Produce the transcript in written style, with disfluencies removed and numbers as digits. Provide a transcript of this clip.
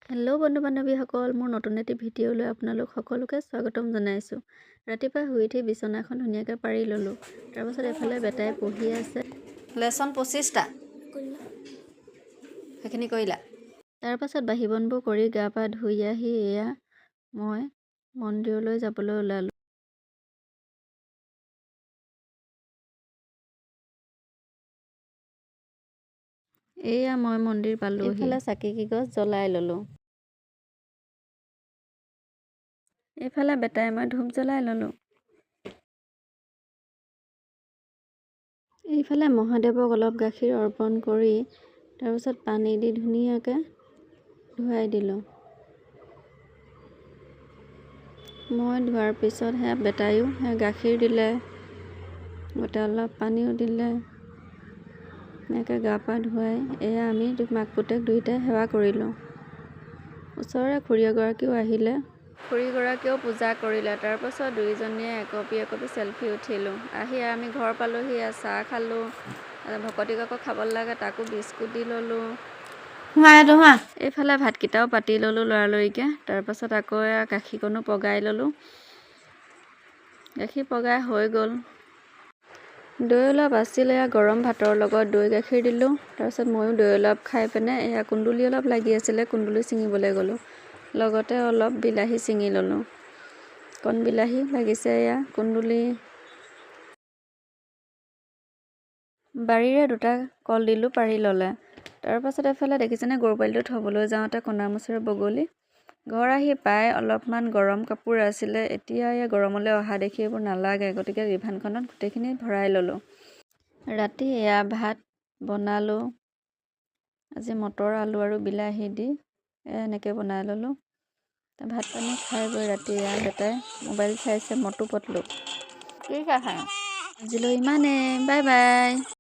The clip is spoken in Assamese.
হেল্ল' বন্ধু বান্ধৱীসকল, মোৰ নতুন এটি ভিডিঅ'লৈ আপোনালোক সকলোকে স্বাগতম জনাইছোঁ। ৰাতিপুৱা শুই উঠি বিচনাখন ধুনীয়াকৈ পাৰি ল'লোঁ। তাৰপাছত এফালে বেটাই পঢ়ি আছে। লেচন 25টা সেইখিনি কৰিলা। তাৰপাছত বাহি বনবোৰ কৰি গা পা ধুই আহি এয়া মই মন্দিৰলৈ যাবলৈ ওলালোঁ। এয়া মই মন্দিৰ পালোঁ। এইফালে চাকি গছ জ্বলাই ল'লোঁ। এইফালে বেটাই মই ধূপ জ্বলাই ল'লোঁ। এইফালে মহাদেৱক অলপ গাখীৰ অৰ্পণ কৰি তাৰপিছত পানী দি ধুনীয়াকৈ ধুৱাই দিলোঁ। মই ধোৱাৰ পিছত বেটাইও গাখীৰ দিলে, গোটেই অলপ পানীও দিলে। এনেকৈ গা পা ধুৱাই এয়া আমি মাক পুতেক দুয়োটাই সেৱা কৰিলোঁ। ওচৰৰে খুৰী এগৰাকীও আহিলে, খুৰীগৰাকীয়েও পূজা কৰিলে। তাৰপাছত দুয়োজনীয়ে একপি চেলফি উঠিলোঁ। আহি আমি ঘৰ পালোঁহি, চাহ খালোঁ। ভকতীক আকৌ খাব লাগে, তাকো বিস্কুট দি ল'লোঁ। এইফালে ভাতকেইটাও পাতি ল'লোঁ লৰালৰিকৈ। তাৰপাছত আকৌ গাখীৰকণো পগাই ল'লোঁ। গাখীৰ পগাই হৈ গ'ল। দৈ অলপ আছিলে, গৰম ভাতৰ লগত দৈ গাখীৰ দিলোঁ। তাৰপিছত ময়ো দৈ অলপ খাই পিনে কুন্দুলি অলপ লাগি আছিলে, কুন্দুলি ছিঙিবলৈ গ'লোঁ। লগতে অলপ বিলাহী ছিঙি ল'লোঁ। কণ বিলাহী লাগিছে, কুন্দুলি। বাৰীৰে দুটা কলডিলো পাৰি ল'লে। তাৰপাছত এফালে দেখিছেনে, গৰু পোৱালিটো থ'বলৈ যাওঁতে কণামুচৰি বগলী। ঘৰ আহি পাই অলপমান গৰম কাপোৰ আছিলে, এতিয়া গৰমলৈ অহা দেখি এইবোৰ নালাগে, গতিকে ৰিভানখনত গোটেইখিনি ভৰাই ল'লোঁ। ৰাতি ভাত বনালোঁ। আজি মটৰ, আলু আৰু বিলাহী দি এনেকৈ বনাই ল'লোঁ। ভাত পানী খাই বৈ ৰাতি বেটাই মোবাইল চাইছে, মটু পটলু। ঠিক আছে, আজিলৈ ইমানেই। Bye bye.